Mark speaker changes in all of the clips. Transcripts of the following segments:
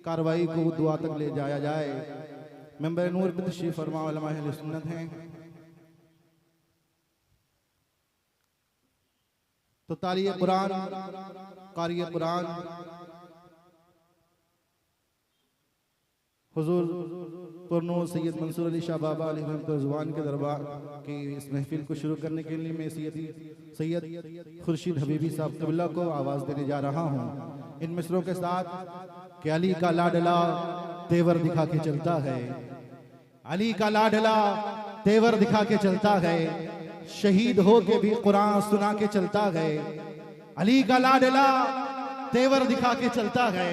Speaker 1: कार्रवाई को दुआ तक ले जाया जाए। मेंबर नूर पे तशरीफ फरमा उलमा अहले सुन्नत हैं, तो तालिए कुरान, कारी कुरान हुजूर पुरनूर सैयद मंसूर अली शाह बाबा अलैहिर्रहमान के दरबार की इस महफिल को शुरू करने के लिए मैं सैयद खुर्शीद हबीबी साहब क़िबला को आवाज़ देने जा रहा हूँ इन मिसरों के साथ कि अली का लाडला तेवर दिखा के चलता है, अली का लाडला तेवर दिखा के चलता है, शहीद हो के भी कुरान सुना के चलता है। अली का लाडला तेवर दिखा के चलता है,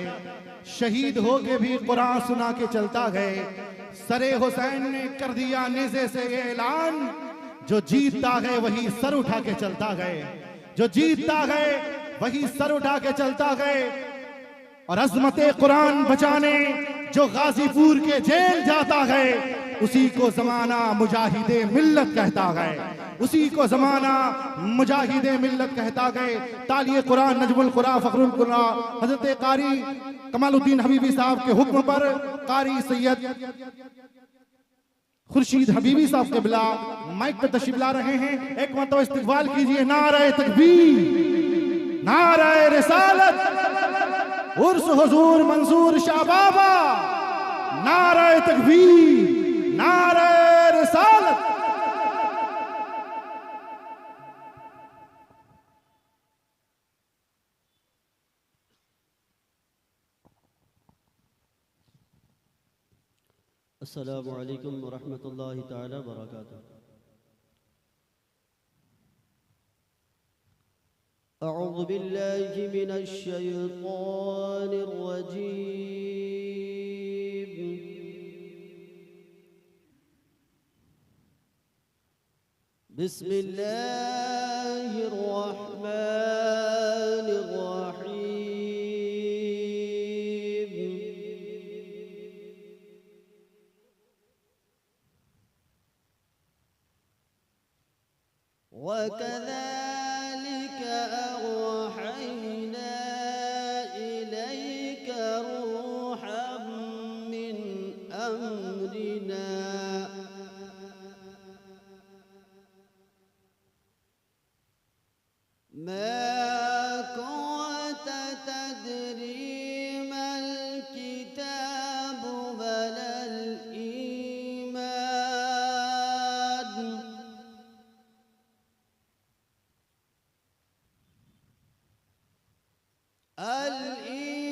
Speaker 1: शहीद हो के भी कुरान सुना के चलता है। सरे हुसैन ने कर दिया नेज़े से ये ऐलान, जो जीतता है वही सर उठा के चलता है, जो जीतता है वही सर उठा के चलता है। और अज़मते कुरान बचाने जो गाजीपुर के जेल जाता है, उसी को जमाना मुजाहिदे मिल्लत कहता है, उसी को जमाना मुजाहिदे मिल्लत कहता है। तालिए कुरान नजमुल कुरान फखरुल कुरान हजरत कारी कमालुद्दीन हबीबी साहब के हुक्म पर कारी सैयद खुर्शीद हबीबी साहब के बिला माइक पे तशरीफ ला रहे हैं। एक मरतबा इस्तकबाल कीजिए। नारे तकबीर, नारे रिसालत, उर्स हुजूर मंसूर शाह बाबा, नारे तकबीर, नारे रिसालत।
Speaker 2: अस्सलामु अलैकुम वरहमतुल्लाहि ताला बरकातुहू। अऊज़ु बिल्लाहि मिनश शैतानिर रजीम। बिस्मिल्लाहिर रहमानिर रहीम। वकज़ालिक अवहयना इलैक रूहम मिन अम्रिना मा कुन्त तदरी मल किताब वलल ईमान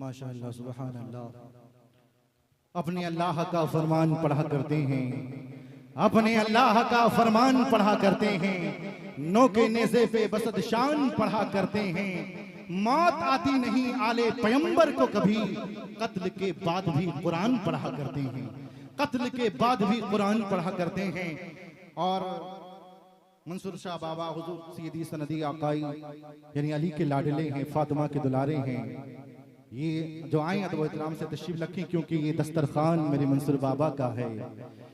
Speaker 1: माशाअल्लाह, सुभान अल्लाह। अपने अल्लाह का फरमान पढ़ा करते हैं, अपने अल्लाह का फरमान पढ़ा करते हैं, नो के नेज़े पे बसद शान पढ़ा करते हैं। मौत आती नहीं आले पैगंबर को कभी, कत्ल के बाद भी कुरान पढ़ा करते हैं, कत्ल के बाद भी कुरान पढ़ा करते हैं। और मंसूर शाह बाबा हुजूर सैयदी सनदी आकाई यानी अली के लाडले हैं, फातिमा के दुलारे हैं। ये जो आए अदब एहतराम से तशरीफ रखें, क्योंकि ये दस्तरखान मेरे मंसूर बाबा का है,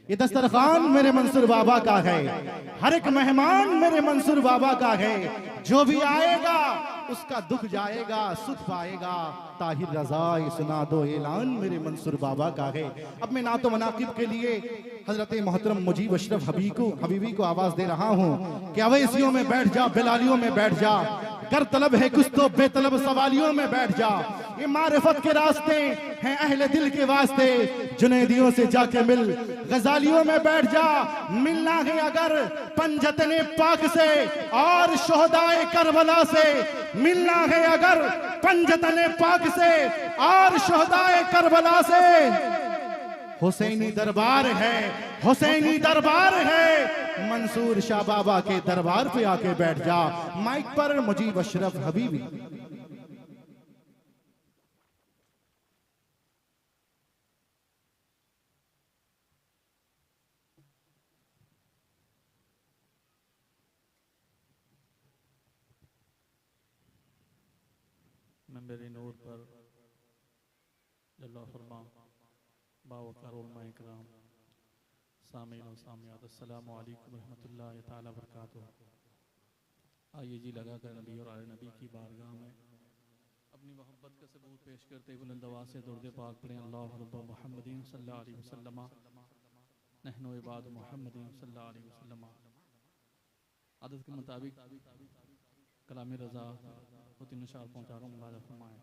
Speaker 1: ये दस्तरखान मेरे मंसूर बाबा का है। हर एक मेहमान मेरे मंसूर बाबा का है। जो भी आएगा उसका दुख जाएगा, सुख पाएगा। ताहिर रजा ये सुना दो ऐलान मेरे मंसूर बाबा का है। अब मैं नातो मनाकिब के लिए हजरत मोहतरम मुजीब अशरफ हबीबी को आवाज दे रहा हूँ कि अवैसियों में बैठ जा, बिलालियों में बैठ जा, कर तलब है कुछ तो बेतलब सवालियों में बैठ जा। ये मारिफत के रास्ते हैं अहले दिल के वास्ते, जुनैदियों से जाके मिल, गजालियों में बैठ जा। मिलना है अगर पंजतने पाक से और शोहदाए करबला से, मिलना है अगर पंजतने पाक से और शोहदाए करबला से। हुसैनी दरबार है, हुसैनी दरबार है, मंसूर शाह बाबा के दरबार पे आके बैठ जा। माइक पर मुजीब अशरफ हबीबी।
Speaker 3: मेरे नूर पर जल्ला फरमा बावकार उलमा इकराम, सामीन और सामियात, अस्सलामु अलैकुम रहमतुल्लाहि ताला बरकातुहू। आइए जी लगा कर नबी और आले नबी की बारगाह में अपनी मोहब्बत का सबूत पेश करते हुए बुलंद आवाज़ से दुरूद पाक पढ़ें। अल्लाहु रब्बा मुहम्मदिन सल्लल्लाहु अलैहि वसल्लम नहनु इबाद मुहम्मदिन सल्लल्लाहु अलैहि वसल्लम। आदत के मुताबिक कलाम रज़ा को तीन अशार पहुँचा रहा हूँ, मुलाज़ा फरमाएं।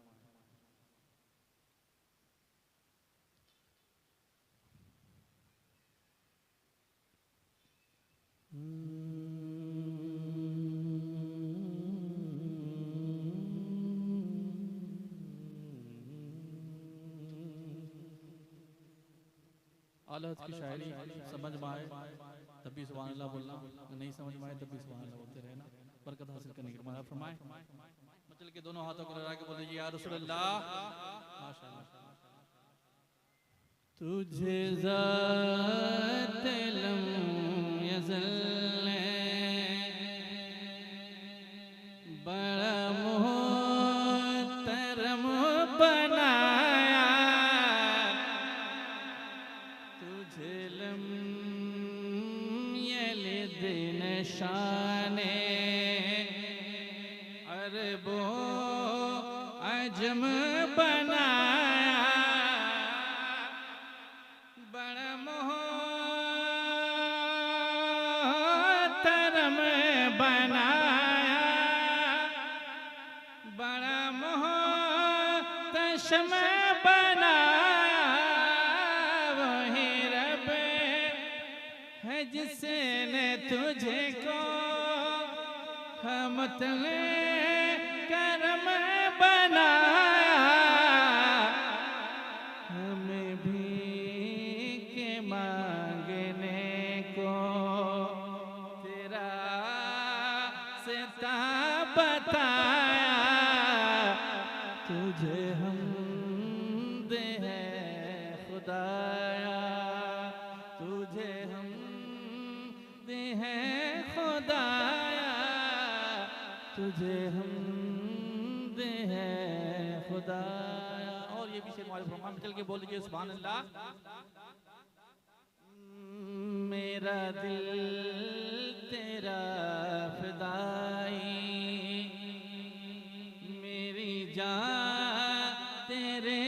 Speaker 3: आलत की शायरी समझ में आए तब भी सुभान अल्लाह बोलना, नहीं समझ में आए तब भी सुभान अल्लाह बोलते रहना, बरकत हासिल करने के लिए फरमाए। मचल के दोनों हाथों को लगा के बोल दीजिए या रसूल अल्लाह। माशाअल्लाह। तुझे ज़ात लम यज़ल ने बड़ा मोहतरम बनाया, तुझे लम यलिद निशाने अरबो अजम बनाया, बड़ा मोहतरम बनाया, बड़ा मोहतशम बनाया। वही रब है जिसने तुझे को हमतले करम बनाया, हमें भी के मांगने को तेरा सिता बताया। तुझे हमद है खुदाया, तुझे हमद है खुदाया, तुझे हमद है खुदाया। और ये भी शेर मौला फरमान चल के बोल लीजिए सुभान अल्लाह। मेरा दिल तेरा फिदाई, मेरी जान तेरे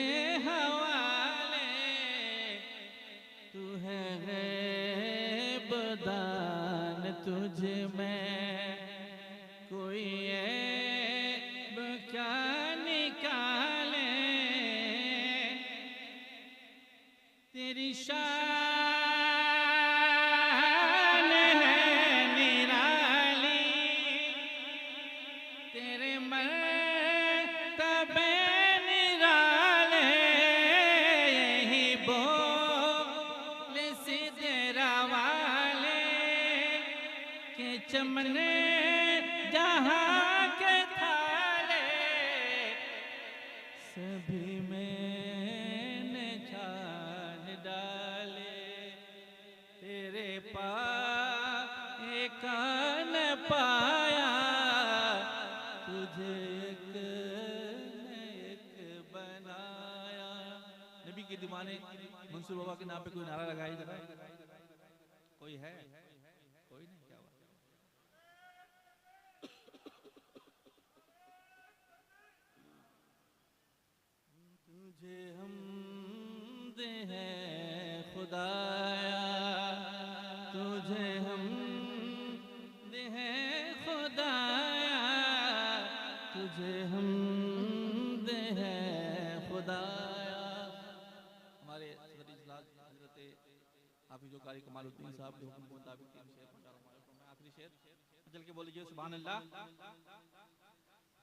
Speaker 3: हवाले, तू है गैब दान, तुझ में कोई ऐब क्या निकाले, तेरी शान है निराली, तेरे मर्तबे निराले,
Speaker 4: सिदरा वाले के चमने जहाँ के थाले सभी मैंने छान डाले, तेरे पाए कान पाया तुझे एक न एक बनाया। नबी के दीवाने मंसूर बाबा के नाम पे कोई नारा लगाई जरा, कोई है? कोई नहीं, क्या बात। तुझे हम दे हैं खुदाया, तुझे हम दे हैं खुदाया, तुझे हम दे हैं खुदाया। हमारे हजरत हाफिज़ कारी कमालुद्दीन साहब के हुक्म के मुताबिक तीन शेर पढ़ा रहा हूं मैं। आखिरी शेर चल के बोलिए सुभान अल्लाह।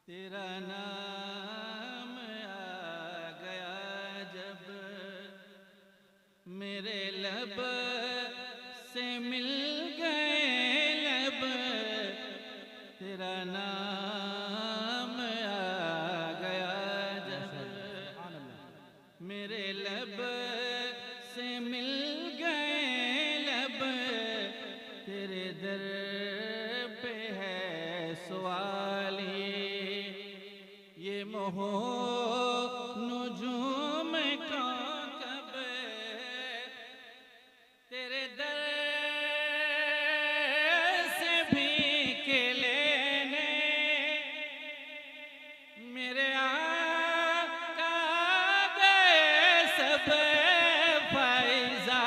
Speaker 4: तेरा नाम आ गया जब मेरे लब से मिल गए लब, तेरा नाम आ गया जब मेरे लब से मिल गए लब, तेरे दर पे है सवाली ये मोहो नुजूम कब, तेरे दर से भीख लेने मेरे आका गए सब, फैज़ा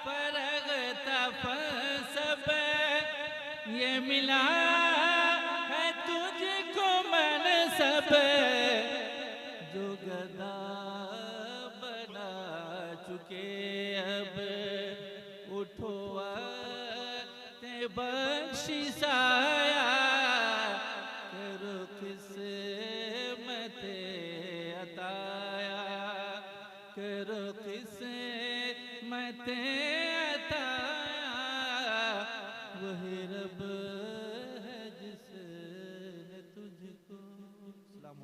Speaker 4: फरग तफ सब ये मिला है तुझको मनसब, जो गदा बना चुके अब उठो ते बख्शिसाया, करो किस्मत अताया, करो किस्मत अताया, वही रब है जिसने तुझको। सलाम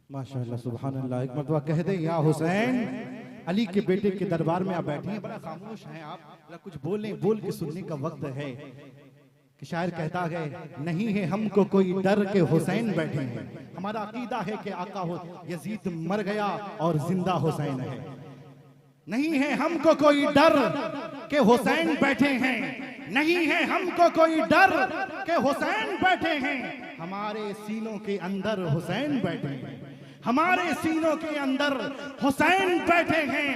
Speaker 1: माशाअल्लाह सुभान अल्लाह। एक मरतबा कह दे या हुसैन, अली के बेटे के दरबार में आप बैठे हैं, बड़ा खामोश हैं आप, बड़ा कुछ बोलें, बोल के सुनने का वक्त है। कि शायर कहता है नहीं है हमको कोई डर के हुसैन बैठे हैं, हमारा अकीदा है कि आका हो यजीद मर गया और जिंदा हुसैन है। नहीं है हमको कोई डर के हुसैन बैठे हैं, नहीं है हमको कोई डर के हुसैन बैठे हैं, हमारे सीनों के अंदर हुसैन बैठे हैं, हमारे सीनों के अंदर हुसैन बैठे हैं।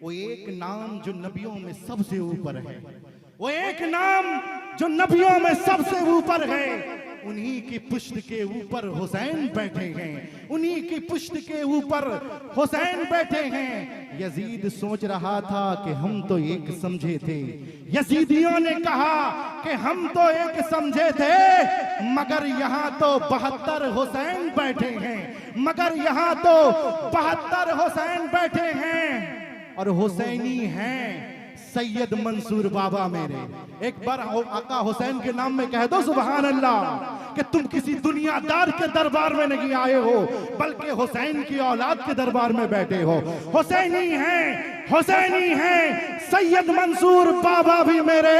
Speaker 1: वो एक नाम जो नबियों में सबसे ऊपर है, वो एक नाम जो नबियों में सबसे ऊपर है, उन्हीं की पुष्ट के ऊपर हुसैन बैठे हैं, उन्हीं की पुष्ट के ऊपर हुसैन बैठे हैं। यजीद सोच रहा था कि हम तो एक समझे थे, यजीदियों ने कहा कि हम तो एक समझे थे, मगर यहाँ तो 72 हुसैन बैठे हैं, मगर यहाँ तो 72 हुसैन बैठे हैं। और हुसैनी हैं सैयद मंसूर बाबा मेरे। एक बार आका हुसैन के नाम में कह दो सुभान अल्लाह, कि तुम किसी दुनियादार के दरबार में नहीं आए हो, बल्कि हुसैन की औलाद के दरबार में बैठे हो। हुसैनी हैं, हुसैनी हैं सैयद मंसूर बाबा भी मेरे।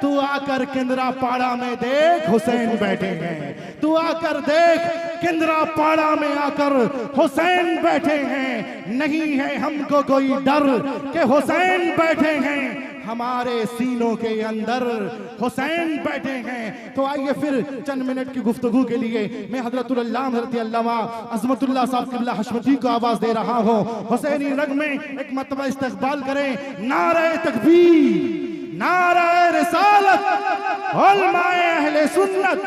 Speaker 1: तू आकर केंद्रापाड़ा में देख हुसैन बैठे हैं, तू आकर देख केंद्रापाड़ा में आकर हुसैन बैठे हैं। नहीं है हमको कोई डर के हुसैन बैठे हैं, हमारे सीनों के अंदर हुसैन बैठे हैं। तो आइए फिर चंद मिनट की गुफ्तगू के लिए मैं हजरतुल अल्लामा हजरत अल्लामा अज़मतुल्लाह साहब क़िबला हशमती को आवाज दे रहा हूँ। हुसैनी रग में एक मरतबा इस्तक़बाल करें, नारे तकबीर, नारे रिसालत, उलमाए अहले सुन्नत,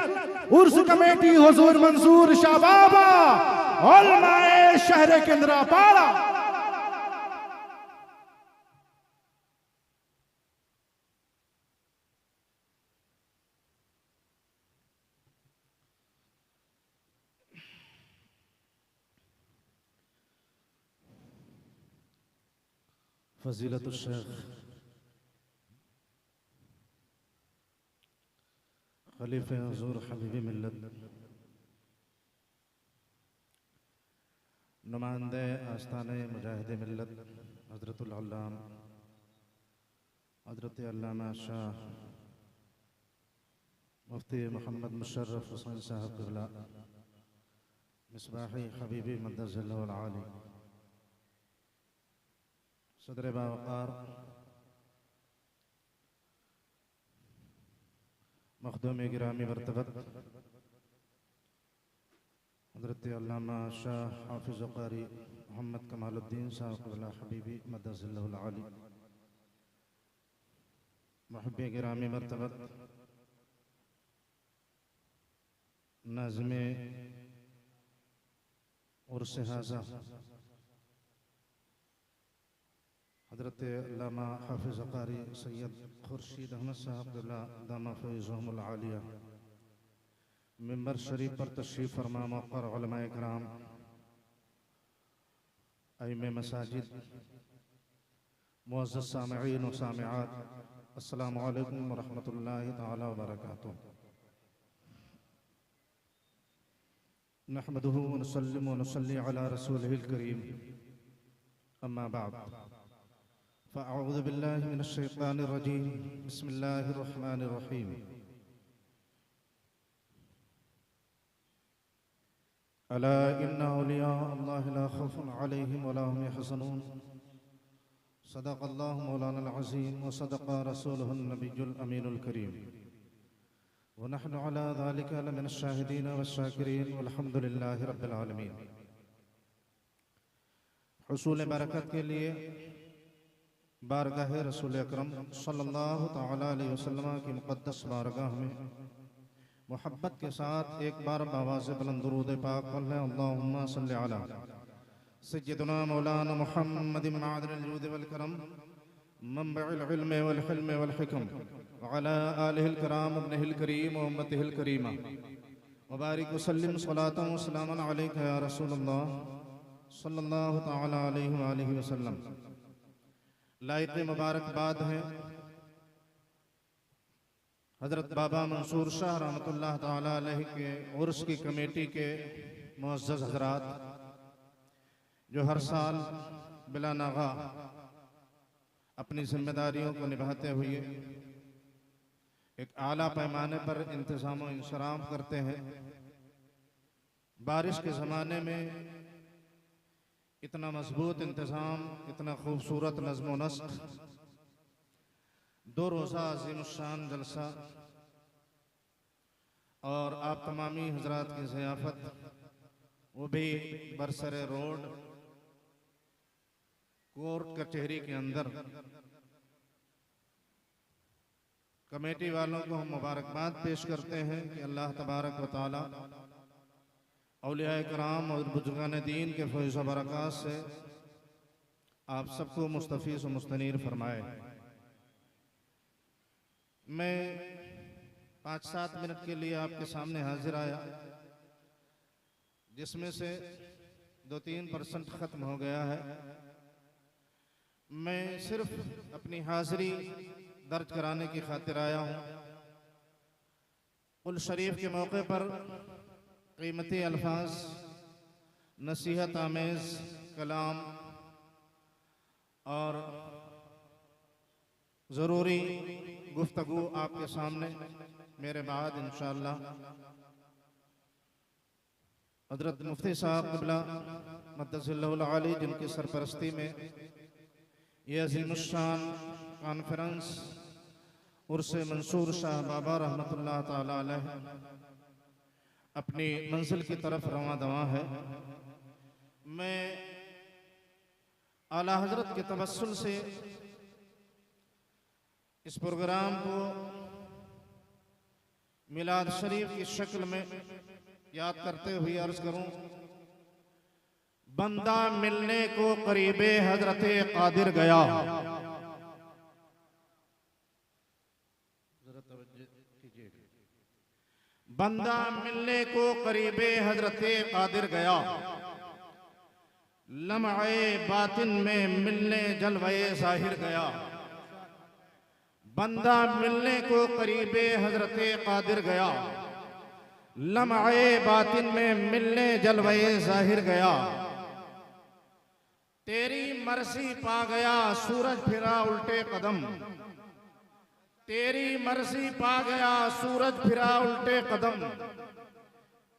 Speaker 1: उर्स कमेटी हुजूर मंसूर शाह बाबा, उलमाए शहर केंद्रापाड़ा।
Speaker 5: फ़ज़ीलतुश्शेख़ खलीफ़े हुज़ूर हबीबी मिल्लत नुमाइंदे आस्ताने मुजाहिद मिल्लत हज़रतुल अल्लाम हज़रत अल्लामा शाह मुफ्ती मोहम्मद मुशर्रफ हुसैन साहब क़िबला मिसबाही हबीबी मद्दज़िल्लहुल आली सदर बावक़ार मखदूम गिरामी मर्तबत हज़रत अल्लामा शाह हाफिज़ क़ारी मोहम्मद कमालुद्दीन साहब क़िबला हबीबी मद्दज़िल्लहुल आली मुहब्बे गिरामी मर्तबत नाज़िमे उर्स हाज़ा हज़रत अल्लामा हाफिज़ क़ारी सैयद खुर्शीद अहमद साहब क़िबला दामा फ़ैज़ुहुमुल आलिया मिंबर शरीफ पर तशरीफ़ फरमा मुक़र्र उलमाए किराम आइम्मे मसाजिद मुअज़्ज़ज़ सामिईन व सामिआत अस्सलामु अलैकुम व रहमतुल्लाहि तआला व बरकातुहू नहमदुहु व नुसल्लिमु व नुसल्ली अला रसूलिहिल करीम अम्मा बअद फ़अऊज़ु बिल्लाहि मिनश शैतानिर रजीम बिस्मिल्लाहिर रहमानिर रहीम अला इन्ना औलिया अल्लाहि ला खौफुन अलैहिम व ला हुम यहज़नून सदक़ल्लाहु मौलाना अज़ीम व सदक़ रसूलुहुन नबियुल अमीनुल करीम व नहनु अला ज़ालिका लमिनश शाहिदीन वश्शाकिरीन वल्हम्दुलिल्लाहि रब्बिल आलमीन। हुसूल बरकत के लिए बारगाह रसूल अकरम सल्लल्लाहु तआला अलैहि वसल्लम की मुक़द्दस बारगाह में मोहब्बत के साथ एक बार आवाज़ बुलंद दुरूद पाक पढ़ें। अल्लाहुम्मा सल्लि अला सय्यिदना मौलाना मुहम्मदिन मादिनिल जूद वल करम मंबइल इल्म वल हिल्म वल हिकम व अला आलिहिल किराम इब्निहिल करीम व उम्मतिहिल करीमा व बारिक व सल्लिम सलातन व सलामन अलैका या रसूलल्लाह सल्लल्लाहु तआला अलैहि व आलिहि वसल्लम। लायक मुबारकबाद है हज़रत बाबा मंसूर शाह रहमतुल्लाह ताला अलैहि के उर्स की कमेटी के मुअज़्ज़ज़ हज़रात जो हर साल बिला नागा अपनी जिम्मेदारियों को निभाते हुए एक आला पैमाने पर इंतज़ाम व इंसराम करते हैं। बारिश के ज़माने में इतना मजबूत इंतज़ाम, इतना खूबसूरत नज़्म व नस्क़, 2 रोज़ा अज़ीमुश्शान जलसा और आप तमामी हज़रात की ज़ियाफ़त, वो भी बरसरे रोड कोर्ट कचहरी के अंदर। कमेटी वालों को हम मुबारकबाद पेश करते हैं कि अल्लाह तबारक व तआला औलियाए किराम और बुजुर्गान दीन के फ़ैज़ व बरक़ात से आप सबको मुस्तफ़ीज़ व मुस्तनीर फरमाए। मैं 5-7 मिनट के लिए आपके सामने हाजिर आया, जिसमें से 2-3% ख़त्म हो गया है। मैं सिर्फ अपनी हाजिरी दर्ज कराने की खातिर आया हूँ। कुल शरीफ के मौके पर कीमती अल्फाज, नसीहत आमेज़ कलाम और ज़रूरी गुफ्तगू आपके सामने मेरे बाद इंशाअल्लाह हज़रत मुफ्ती साहब क़िबला मद्दज़िल्लहुल आली जिनकी सरपरस्ती में ये अज़ीमुश्शान कॉन्फ्रेंस उर्स मंसूर शाह बाबा रहमतुल्लाह ताला अलैह अपनी मंजिल की तरफ रवां दवां है। मैं आला हज़रत के तवस्सुल से इस प्रोग्राम को मिलाद शरीफ की शक्ल में याद करते हुए अर्ज करूं, बंदा मिलने को करीबे हजरते कादिर गया। बंदा मिलने को करीबे हजरते कादिर गया, लम्हे बातिन में मिलने जलवे जाहिर गया। बंदा मिलने को करीबे हजरते कादिर गया। लम्हे बातिन में मिलने जलवे जाहिर गया। तेरी मर्जी पा गया सूरज फिरा उल्टे कदम। तेरी मर्जी पा गया सूरज फिरा उल्टे कदम।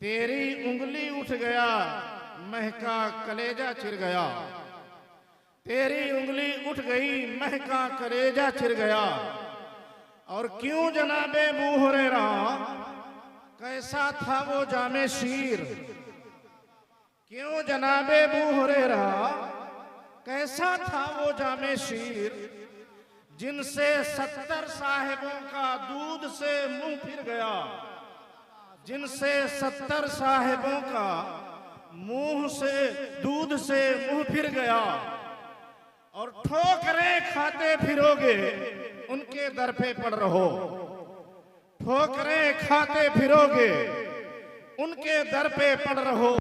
Speaker 5: तेरी उंगली उठ गया महका कलेजा चिर गया। तेरी उंगली उठ गई महका कलेजा चिर गया। और क्यों जनाबे अबू हुरैरा कैसा था वो जामे शीर। क्यों जनाबे अबू हुरैरा कैसा था वो जामे शीर, जिनसे 70 साहिबों का दूध से मुंह फिर गया। जिनसे 70 साहिबों का मुंह से दूध से मुंह फिर गया। और ठोकरें खाते फिरोगे उनके दर पे पड़ रहो। ठोकरें खाते फिरोगे उनके दर पे पड़ रहो।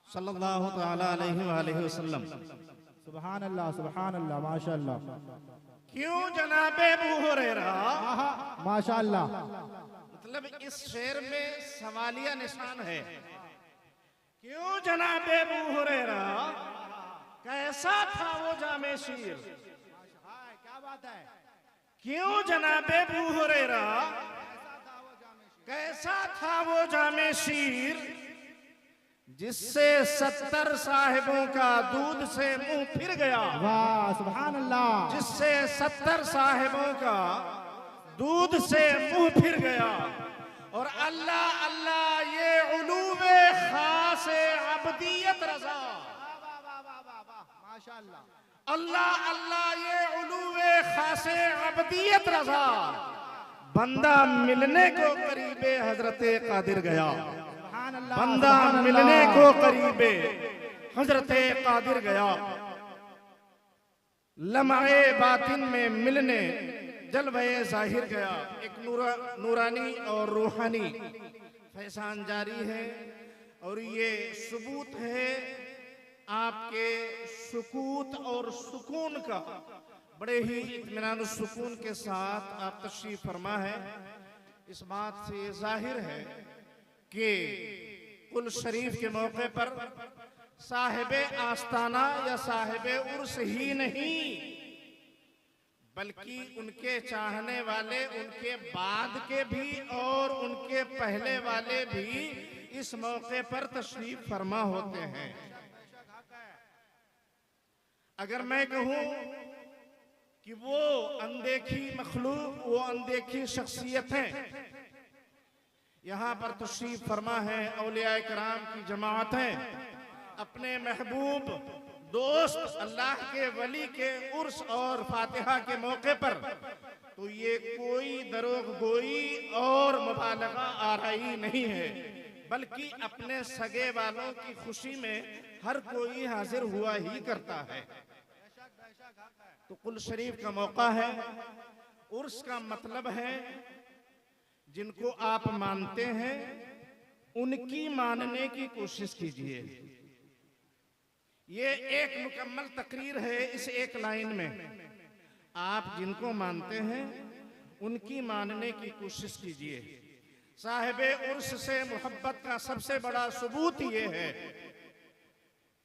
Speaker 5: सल्लल्लाहु तआला अलैहि वसल्लम।
Speaker 1: सुभान अल्लाह माशाअल्लाह।
Speaker 5: क्यों जनाबे अबू हुरैरा,
Speaker 1: माशाअल्लाह।
Speaker 5: मतलब इस शेर में सवालिया निशान है। क्यों जनाबे अबू हुरैरा कैसा था वो जामे शीर।
Speaker 1: क्या बात है।
Speaker 5: क्यों जनाबे अबू हुरैरा कैसा था वो जामे शीर, जिससे 70 साहिबों का दूध से मुंह फिर गया।
Speaker 1: वाह सुभान अल्लाह।
Speaker 5: जिससे 70 साहिबों का दूध से मुंह फिर गया। और अल्लाह अल्लाह ये उलूवे खासे अबदियत रजा। माशाअल्लाह। अल्लाह अल्लाह ये उलूवे खासे अबदियत रजा। बंदा मिलने को करीबे हजरते कादिर गया। बंदा मिलने को करीबे हजरते कादिर गया। लम्हे बातिन में मिलने जलवे जाहिर गया। एक नूरानी और रूहानी फैसान जारी है। और ये सबूत है आपके सुकूत और सुकून का। बड़े ही इत्मीनान सुकून के साथ आप तशरीफ फरमा है। इस बात से जाहिर है कि कुल शरीफ के मौके पर साहिबे आस्ताना या साहिबे उर्स ही नहीं, बल्कि उनके चाहने वाले, उनके बाद के भी और उनके पहले वाले भी इस मौके पर तशरीफ फरमा होते हैं। अगर मैं कहूं कि वो अनदेखी मखलूक, वो अनदेखी शख्सियतें यहाँ पर तशरीफ फरमा है, औलिया कराम की जमाअतें अपने महबूब दोस्त अल्लाह के वली के उर्स और फातिहा के मौके पर, तो ये कोई दरोग गोई और मुबालगा आ रही नहीं है, बल्कि अपने सगे वालों की खुशी में हर कोई हाजिर हुआ ही करता है। तो कुल शरीफ का मौका है। उर्स का मतलब है जिनको आप मानते हैं उनकी मानने की कोशिश कीजिए। ये एक मुकम्मल तकरीर है। इस एक लाइन में आप जिनको मानते हैं उनकी मानने की कोशिश कीजिए। साहिबे उर्स से मोहब्बत का सबसे बड़ा सबूत ये है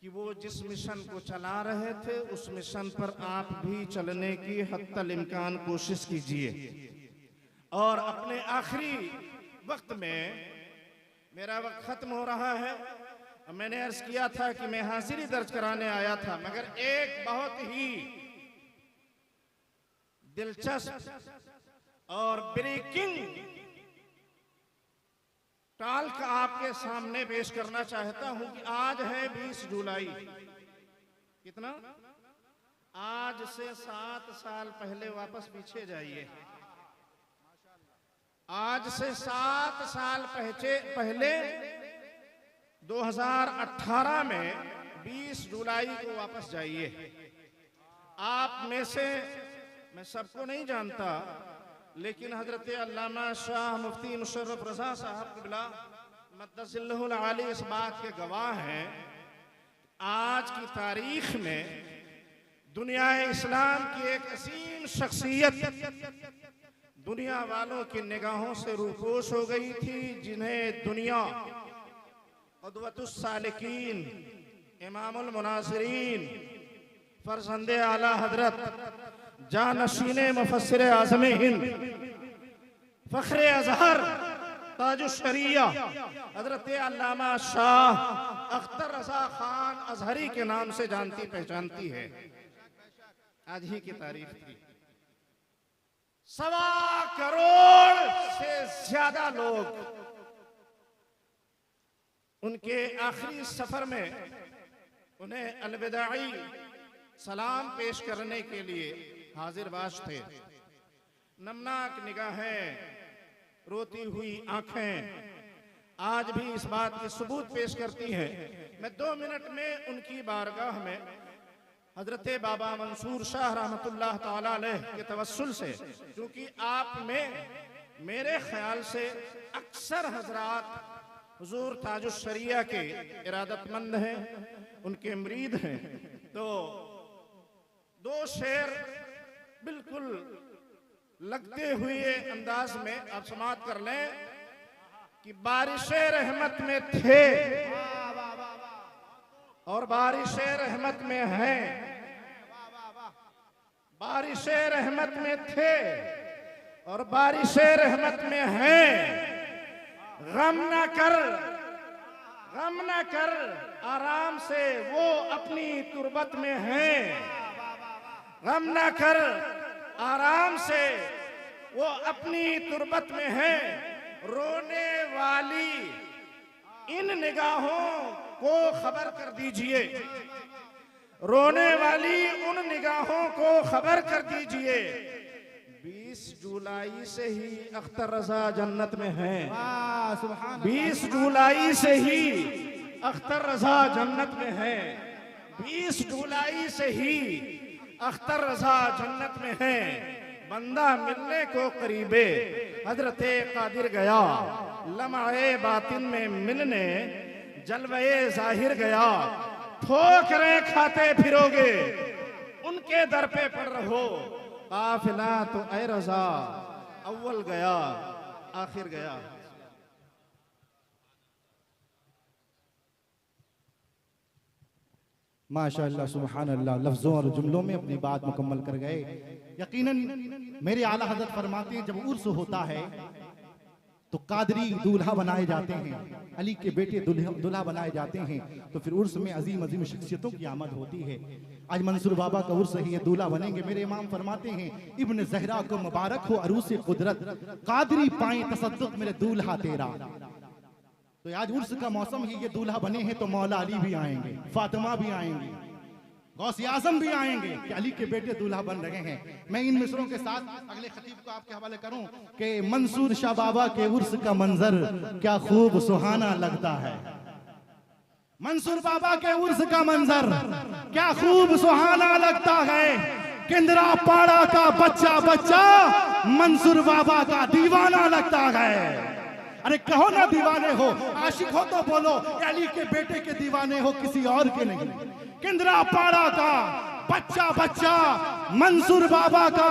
Speaker 5: कि वो जिस मिशन को चला रहे थे उस मिशन पर आप भी चलने की हत्तल इम्कान कोशिश कीजिए। और अपने आखिरी वक्त में, मेरा वक्त खत्म हो रहा है, मैंने अर्ज किया था कि मैं हाजिरी दर्ज कराने आया था, मगर एक बहुत ही दिलचस्प और ब्रेकिंग टॉक आपके सामने पेश करना चाहता हूं कि आज है 20 जुलाई। कितना? आज से 7 साल पहले, वापस पीछे जाइए, आज से 7 साल पहले 2018 में 20 जुलाई को वापस जाइए। आप में से मैं सबको नहीं जानता, लेकिन हजरत अल्लामा शाह मुफ्ती मुशर्रफ रज़ा साहब क़िबला मद्दसिल्लहुल आली इस बात के गवाह हैं। आज की तारीख में दुनिया इस्लाम की एक असीम शख्सियत दुनिया वालों की निगाहों से रूपोश हो गई थी, जिन्हें दुनिया क़ुदवतुस सालिकीन, इमामुल मुनासिरीन, फरजंदे आला हजरत, जानशीने मुफस्सिर आज़म हिंद, फ़ख्रे अज़हर, ताजुश शरिया हजरत अल्लामा शाह अख्तर रज़ा खान अज़हरी के नाम से जानती पहचानती है। आज ही की तारीख थी। 1.25 करोड़ से ज्यादा लोग उनके आखिरी सफर में उन्हें अलविदाई सलाम पेश करने के लिए हाजिर बाश थे। नमनाक निगाहें, रोती हुई आंखें आज भी इस बात के सबूत पेश करती हैं। मैं 2 मिनट में उनकी बारगाह में हजरत बाबा मंसूर शाह रहमतुल्लाह ताला अलैह के तवस्सुल से, क्योंकि आप में मेरे ख्याल से अक्सर हजरात हुजूर ताजुश शरिया के इरादतमंद हैं, उनके मुरीद हैं, तो 2 शेर बिल्कुल लगते हुए अंदाज में आप समाअत कर लें कि बारिशे रहमत में थे और बारिशे रहमत में हैं, बारिशे रहमत में थे और बारिशे रहमत में हैं। गम न कर आराम से, वो अपनी तुरबत में हैं। गम न कर आराम से, वो अपनी तुरबत में हैं। रोने वाली इन निगाहों को खबर कर दीजिए, रोने वाली उन निगाहों को खबर कर दीजिए। 20 जुलाई से ही अख्तर रज़ा जन्नत में हैं। 20 जुलाई से ही अख्तर रज़ा जन्नत में हैं। 20 जुलाई से ही अख्तर रज़ा जन्नत में हैं। बंदा मिलने को करीबे हजरते कादिर गया, लम्हे बातिन में मिलने जलवे जाहिर गया। ठोकरें खाते फिरोगे, उनके दर पे पड़ रहो। काफिला तो ऐ रज़ा अव्वल गया आखिर गया।
Speaker 1: माशाअल्लाह सुभान अल्लाह, लफ्ज़ों और जुमलों में अपनी बात मुकम्मल कर गए। यकीनन मेरे आला हज़रत फरमाते हैं, जब उर्स होता है तो कादरी दूल्हा बनाए जाते हैं, अली के बेटे दूल्हा बनाए जाते हैं, तो फिर उर्स में अजीम अजीम शख्सियतों की आमद होती है। आज मंसूर बाबा का उर्स है, ये दूल्हा बनेंगे। मेरे इमाम फरमाते हैं, इब्न ज़हरा को मुबारक हो अरूस कुदरत, कादरी पाए तसद्दुक मेरे दूल्हा तेरा। तो आज उर्स का मौसम ही, ये दूल्हा बने हैं तो मौला अली भी आएंगे, फातिमा भी आएंगी, गौस आज़म भी आएंगे कि अली के बेटे दूल्हा बन रहे हैं। मैं इन मिसरों के साथ अगले खतीब को आपके हवाले करूं कि मंसूर शाह बाबा के उर्स का मंजर क्या खूब सुहाना लगता है। मंसूर बाबा के उर्स का मंजर क्या खूब सुहाना लगता है। केंद्रा पाड़ा का बच्चा बच्चा मंसूर बाबा का दीवाना लगता है। अरे कहो ना दीवाने हो, आशिक हो तो बोलो, अली के बेटे के दीवाने हो, किसी और के नहीं। केंद्रा पाड़ा का बच्चा बच्चा मंसूर बाबा का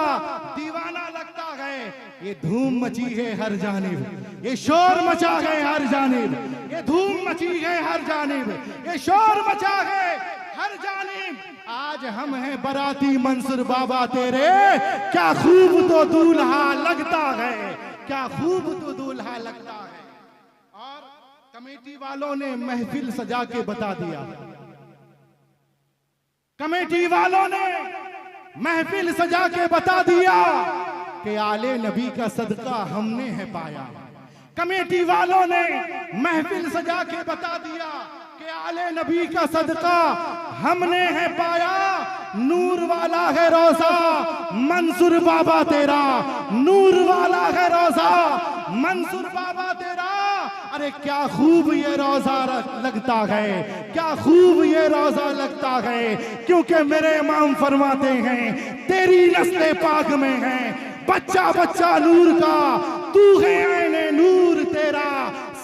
Speaker 1: दीवाना लगता है। ये धूम मची है हर जानिब, ये शोर मचा है हर जानिब, ये धूम मची है हर जानिब, ये शोर मचा है हर जानिब। आज हम हैं बराती मंसूर बाबा तेरे, क्या खूब तो दूल्हा लगता है। क्या खूब तो दूल्हा लगता है। और कमेटी वालों ने महफिल सजा के बता दिया, कमेटी वालों ने महफिल सजा के बता दिया कि आले नबी का सदका हमने है पाया। कमेटी वालों ने महफिल सजा के बता दिया कि आले नबी का सदका हमने है पाया। नूर वाला है रोजा मंसूर बाबा तेरा, नूर वाला है रोजा मंसूर बाबा तेरा। अरे क्या खूब ये रोजा लगता है, क्या खूब ये रोजा लगता है, क्योंकि मेरे इमाम फरमाते हैं तेरी नस्ले पाक में है बच्चा बच्चा नूर का, तू है ऐने नूर तेरा,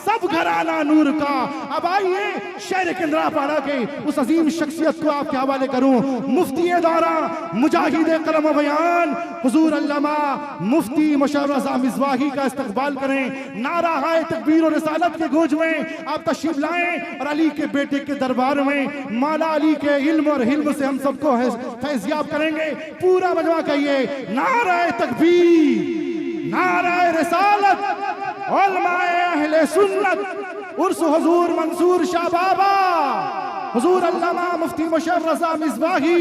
Speaker 1: सब घराना नूर का। अब आइए शेर केंद्रापाड़ा के उस अजीम शख्सियत को आपके हवाले करूं, मुफ्ती दौरा मुजाहिद कलम बयान हुजूर अल्लामा मुफ्ती मुशर्रफ रज़ा मिज़वाही का इस्तकबाल करें। नारा है तकबीर और रिसालत के गूंज में आप तशरीफ लाएं और अली के बेटे के दरबार में मौला अली के इल्म और हिल्म से हम सबको फैज़याब करेंगे। पूरा मजमा कहिए नारा तकबीर, नारा रिसालत, उलमाए अहले सुन्नत, उर्स हुजूर मंसूर शाह बाबा, हुजूर अल्लामा मुफ्ती मुशर्रफ रज़ा मिज़वाही।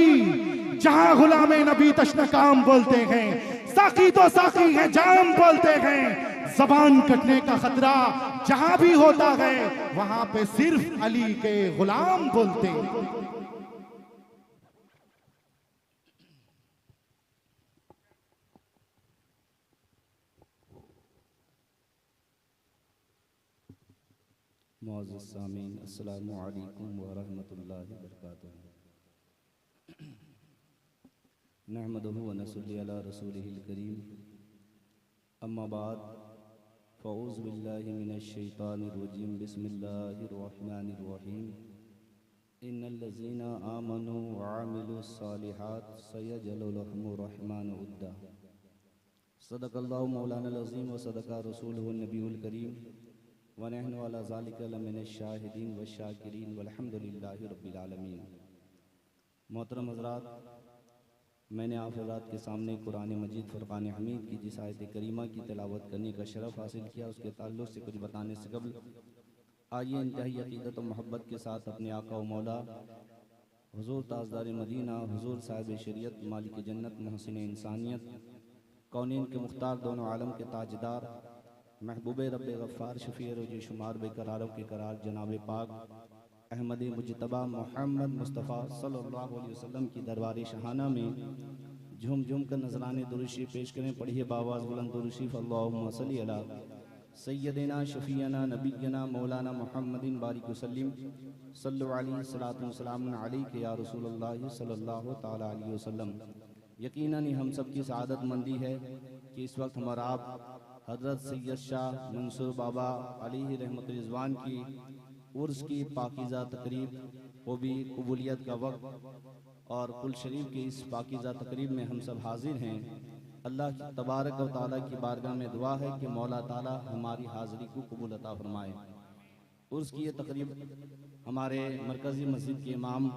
Speaker 1: जहां गुलामे नबी तश्न काम बोलते हैं, साकी तो साकी है जाम बोलते हैं। जबान कटने का खतरा जहां भी होता है वहां पे सिर्फ अली के गुलाम बोलते हैं।
Speaker 6: मुअज़्ज़िज़ सामीन अस्सलामु अलैकुम व रहमतुल्लाहि व बरकातुहू। नहमदुहु व नसल्ली अला रसूलिहिल करीम, अम्मा बाद, फ़अऊज़ु बिल्लाहि मिनश शैतानिर रजीम, बिस्मिल्लाहिर रहमानिर रहीम। इन्नल्लज़ीना आमनू व अमिलुस सालिहात सयजअलु लहुमुर रहमानु उद्दा। सदक़ल्लाहु मौलाना अज़ीम व सदक़ा रसूलुहुन नबियुल करीम व नहनु अला ज़ालिका लमिनश शाहिदीन व शाकिरीन वल्हम्दुलिल्लाहि रब्बिल आलमीन। मोहतरम हज़रात, मैंने आप हज़रात के सामने कुरान मजीद फ़ुरक़ान हमीद की जिस आयत करीमा की तिलावत करने का शरफ़ हासिल किया, उसके ताल्लुक़ से कुछ बताने से कबल आइए इंतहाई अक़ीदत और मोहब्बत के साथ अपने आका व मौला हुज़ूर ताजदार मदीना, हुज़ूर साहिब शरीयत, मालिक जन्नत, मोहसिन इंसानियत, कौनीन के मुख्तार, दोनों आलम के ताजदार, महबूब रब गफ़ार, शफ़ी रोज़ शुमार, बेकरारों के करार, जनाब पाक अहमद मुजतबा मोहम्मद मुस्तफ़ा सल्लल्लाहु अलैहि वसल्लम की दरबार शहाना में झूम झूम कर नजराने दुरूशी पेश करें। पढ़िए बावाज़ बुलंद दुरूशीफ़, अल्लाहुम्मा सल्ली अला सय्यदिना शफ़ीना नबीना मौलाना मुहम्मदिन बारिक वसल्लिम सल्लु अलैहि सलातु व सलामुन अलैका या रसूलल्लाह सल्लल्लाहु तआला अलैहि वसल्लम। यकीनन ही हम सब की सआदतमंदी है कि इस वक्त हमारा आप हज़रत सैयद शाह मंसूर बाबा अलैहि रहमत रिज़वान की उर्स की पाकीज़ा तकरीब, वो भी कबूलियत का वक्त, और कुल शरीफ की इस पाकीज़ा तकरीब में हम सब हाजिर हैं। अल्लाह की तबारक व तआला की बारगाह में दुआ है कि मौला ताला हमारी हाज़िरी को कबूल अता फरमाए। उर्स की ये तकरीब हमारे मरकज़ी मस्जिद के इमाम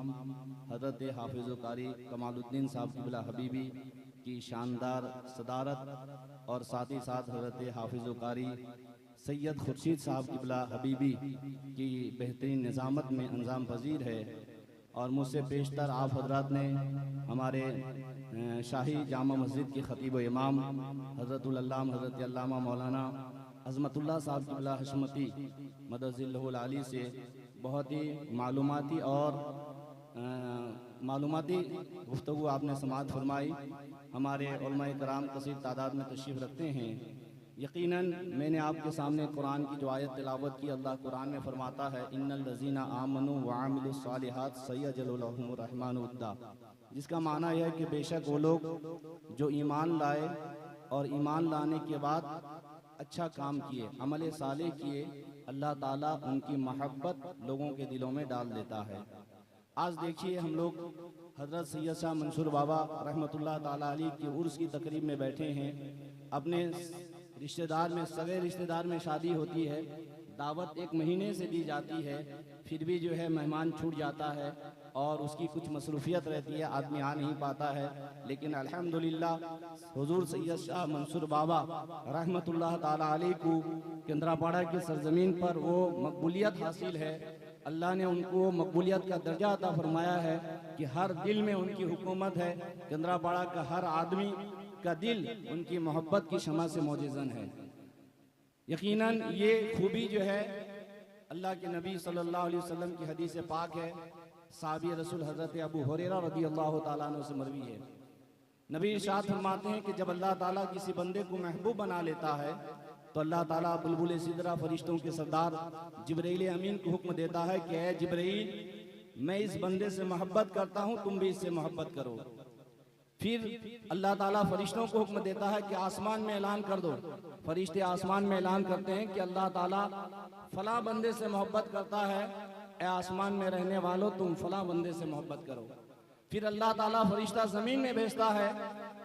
Speaker 6: हज़रत हाफिज़ कारी कमालुद्दीन साहब क़िबला हबीबी की शानदार सदारत और साथ ही साथ हज़रत हाफिज़ कारी सैयद खुर्शीद साहब क़िबला हबीबी की बेहतरीन निज़ामत में अंजाम पजीर है। और मुझसे पेशतर आप हज़रात ने हमारे शाही जामा मस्जिद के ख़तीब इमाम हज़रतुल अल्लाम हज़रत अल्लामा मौलाना अज़मतुल्लाह साहब क़िबला हशमती मदज़िल्लहुल आली से बहुत ही मालूमाती और मालूमाती गुफ्तगू आपने समाअत फरमाई। हमारे उलमाए कराम कसीर तादाद में तशरीफ़ रखते हैं। यकीनन मैंने आपके सामने कुरान की जो आयत तिलावत की, अल्लाह कुरान में फरमाता है इन्नल्लज़ीना आमनू व अमिलुस सालिहात सयजअलु लहुमुर रहमानु उद्दा, जिसका माना यह है कि बेशक वो लोग जो ईमान लाए और ईमान लाने के बाद अच्छा काम किए, अमल सालेह किए, अल्लाह ताला उनकी मोहब्बत लोगों के दिलों में डाल देता है। आज देखिए हम लोग हज़रत सैयद शाह मंसूर बाबा रहमतुल्लाह ताला अलैह की उर्स की तकरीब में बैठे हैं। अपने रिश्तेदार में, सगे रिश्तेदार में शादी होती है, दावत 1 महीने से दी जाती है, फिर भी जो है मेहमान छूट जाता है। और उसकी कुछ मसरूफियत रहती है, आदमी आ नहीं पाता है। लेकिन अल्हम्दुलिल्लाह हुजूर सैयद शाह मंसूर बाबा रहमतुल्लाह ताला अलैह को केंद्रापाड़ा की सरजमीन पर वो मकबूलियत हासिल है। अल्लाह ने उनको मकबूलियत का दर्जा अता फरमाया है कि हर दिल में उनकी हुकूमत है। केंद्रापाड़ा का हर आदमी का दिल उनकी मोहब्बत की शमा से मौजज़न है। यकीनन ये खूबी जो है अल्लाह के नबी सल्लल्लाहु अलैहि वसल्लम की हदीस पाक है। साहबी रसूल हज़रत अबू हुरैरा रज़ियल्लाहु ताला अन्हु से मरवी है। नबी इरशाद फरमाते हैं कि जब अल्लाह ताला किसी बंदे को महबूब बना लेता है तो अल्लाह ताला बुलबुल सिदरा फरिश्तों के सरदार जिब्राइल अमीन को हुक्म देता है कि ऐ जिब्राइल, मैं इस बंदे से मोहब्बत करता हूँ, तुम भी इससे मोहब्बत करो। फिर अल्लाह ताला फरिश्तों को हुक्म देता है कि आसमान में ऐलान कर दो। फरिश्ते आसमान में ऐलान करते हैं कि अल्लाह ताला फला बंदे से मोहब्बत करता है, ए आसमान में रहने वालों तुम फला बंदे से मोहब्बत करो। फिर अल्लाह ताला फरिश्ता ज़मीन में भेजता है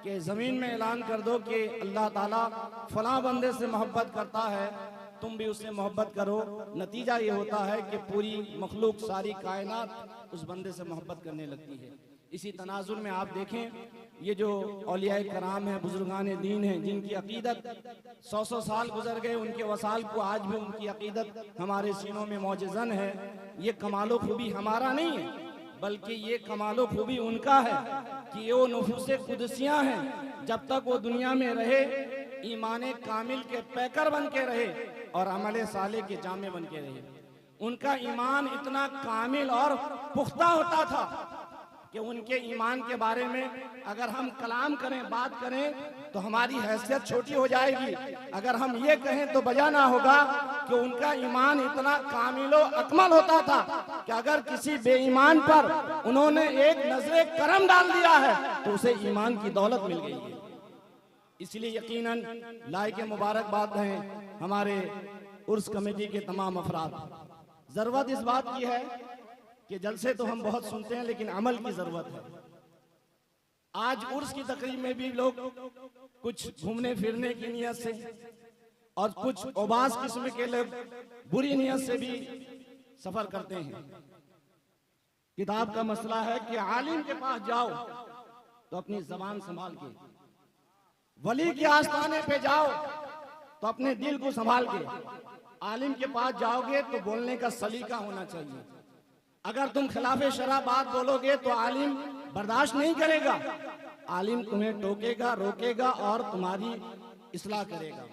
Speaker 6: कि ज़मीन में ऐलान कर दो कि अल्लाह ताला फला बंदे से मोहब्बत करता है, तुम भी उससे मोहब्बत करो। नतीजा ये होता है कि पूरी मखलूक, सारी कायनात उस बंदे से मोहब्बत करने लगती है। इसी तनाजुर में आप देखें ये जो औलियाए कराम हैं, बुजुर्गान दीन हैं, जिनकी अकीदत 100 साल गुजर गए, उनके वसाल को आज भी उनकी अकीदत हमारे सीनों में मौजज़न है। ये कमालो खूबी हमारा नहीं है, बल्कि ये कमालो खूबी उनका है कि ये वो नुफूसे कुदसियाँ हैं। जब तक वो दुनिया में रहे ईमान कामिल के पैकर बन के रहे और अमल साले के जामे बन के रहे। उनका ईमान इतना कामिल और पुख्ता होता था कि उनके ईमान के बारे में अगर हम कलाम करें, बात करें तो हमारी हैसियत छोटी हो जाएगी। अगर हम ये कहें तो बजा ना होगा कि उनका ईमान इतना कामिलो अकमल होता था कि अगर किसी बेईमान पर उन्होंने एक नजरे करम डाल दिया है तो उसे ईमान की दौलत मिल गई है। इसलिए यकीनन लायक मुबारकबाद हैं हमारे उर्स कमेटी के तमाम अफराद। जरूरत इस बात की है कि जलसे तो हम बहुत सुनते हैं, लेकिन अमल की जरूरत है। आज उर्स की तकरीब में भी लोग कुछ घूमने फिरने की नियत से और कुछ ओबास किस्म के लोग बुरी नियत से भी सफर करते हैं। किताब का मसला है कि आलिम के पास जाओ तो अपनी जबान संभाल के, वली के आस्थाने पे जाओ तो अपने दिल को संभाल के, आलिम के पास जाओगे तो बोलने का सलीका होना चाहिए। अगर तुम खिलाफे शरा बात बोलोगे तो आलिम बर्दाश्त नहीं करेगा। आलिम तुम्हें टोकेगा, रोकेगा और तुम्हारी इस्लाह करेगा।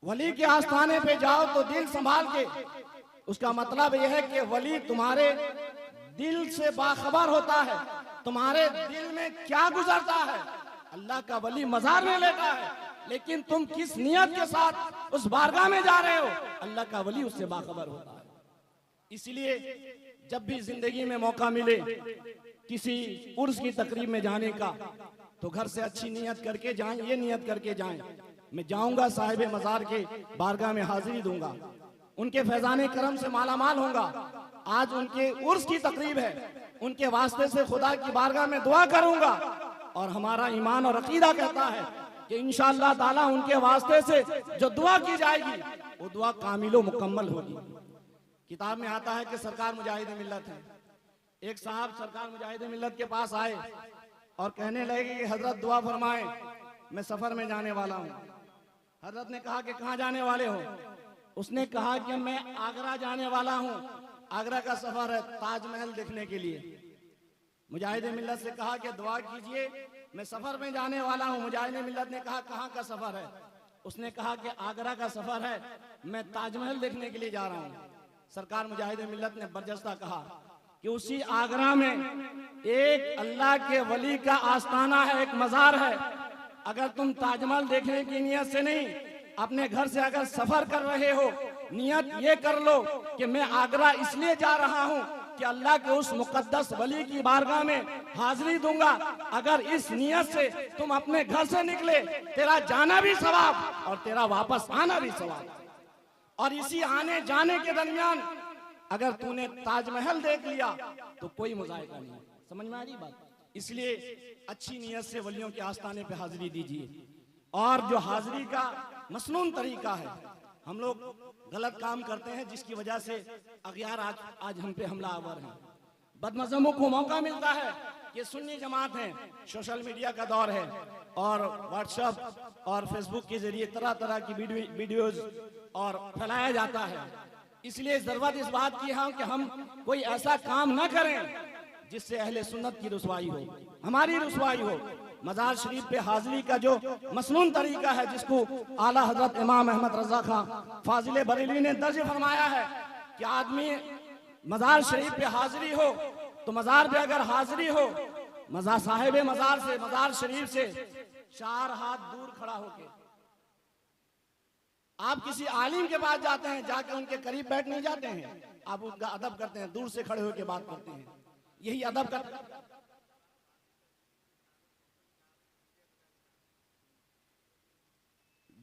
Speaker 6: वली के आस्थाने पे जाओ तो दिल संभाल के, उसका मतलब यह है कि वली तुम्हारे दिल से बाखबर होता है, तुम्हारे दिल में क्या गुजरता है। अल्लाह का वली मजार में लेता है, लेकिन तुम किस नियत के साथ उस बारगाह में जा रहे हो, अल्लाह का वली उससे बाखबर होता है। इसलिए जब भी जिंदगी में मौका मिले किसी उर्स की तकरीब में जाने का तो घर से अच्छी नियत करके जाएं, ये नियत करके जाएं मैं जाऊंगा साहिब मजार के बारगाह में हाजिरी दूंगा, उनके फैजाने करम से मालामाल होऊंगा। आज उनके उर्स की तकरीब है, उनके वास्ते से खुदा की बारगाह में दुआ करूंगा और हमारा ईमान और अकीदा कहता है कि इंशाअल्लाह ताला उनके वास्ते से जो दुआ की जाएगी वो दुआ कामिलो मुकम्मल होगी। किताब में आता है कि सरकार मुजाहिद मिल्लत है। एक साहब सरकार मुजाहिद मिल्लत के पास आए और कहने लगे कि हजरत दुआ फरमाएं, मैं सफर में जाने वाला हूँ। हजरत ने कहा कि कहाँ जाने वाले हो? उसने कहा कि मैं आगरा जाने वाला हूँ, आगरा का सफर है ताजमहल देखने के लिए। मुजाहिद मिल्लत से कहा कि दुआ कीजिए, मैं सफर में जाने वाला हूँ। मुजाहिद मिल्लत ने कहा कहाँ का सफर है? उसने कहा कि आगरा का सफर है, मैं ताजमहल देखने के लिए जा रहा हूँ। सरकार मुजाहिद मिल्लत ने बरजस्ता कहा कि उसी आगरा में एक अल्लाह के वली का आस्थाना है, एक मजार है। अगर तुम ताजमहल देखने की नियत से नहीं, अपने घर से अगर सफर कर रहे हो, नियत ये कर लो कि मैं आगरा इसलिए जा रहा हूँ कि अल्लाह के उस मुकद्दस वली की बारगाह में हाजिरी दूंगा। अगर इस नियत से तुम अपने घर से निकले, तेरा जाना भी सवाब और तेरा वापस आना भी सवाब। और इसी आने जाने के दरमियान अगर तूने ताजमहल देख लिया तो कोई मुजाहिदा नहीं। समझ में आ रही बात? इसलिए अच्छी नियत से वलियों के आस्थाने पे हाजिरी दीजिए। और जो हाजिरी का मसनून तरीका है, हम लोग गलत काम करते हैं जिसकी वजह से अगयार आज हम पे हमला आवर हैं।
Speaker 7: बदमज़हमों को मौका मिलता है। ये सुन्नी जमात है, सोशल मीडिया का दौर है और व्हाट्सएप और फेसबुक के जरिए तरह तरह की वीडियोज और फैलाया जाता है। इसलिए जरूरत इस बात की है कि हम कोई ऐसा काम ना करें जिससे अहले सुन्नत की रुसवाई हो, हमारी रुसवाई हो। मज़ार शरीफ पे हाजिरी का जो मसनून तरीका है, जिसको आला हजरत इमाम अहमद रजा खां फाजिल बरेलवी ने दर्ज फरमाया है कि आदमी मज़ार शरीफ पे हाजिरी हो तो मज़ार पे अगर हाजिरी हो, मज़ार साहिब मज़ार से, मज़ार शरीफ से 4 हाथ दूर खड़ा होके आप किसी आलिम के पास जाते हैं, जाके उनके करीब बैठ नहीं जाते हैं, आप उनका अदब करते हैं, दूर से खड़े होकर बात करते हैं। यही अदब कर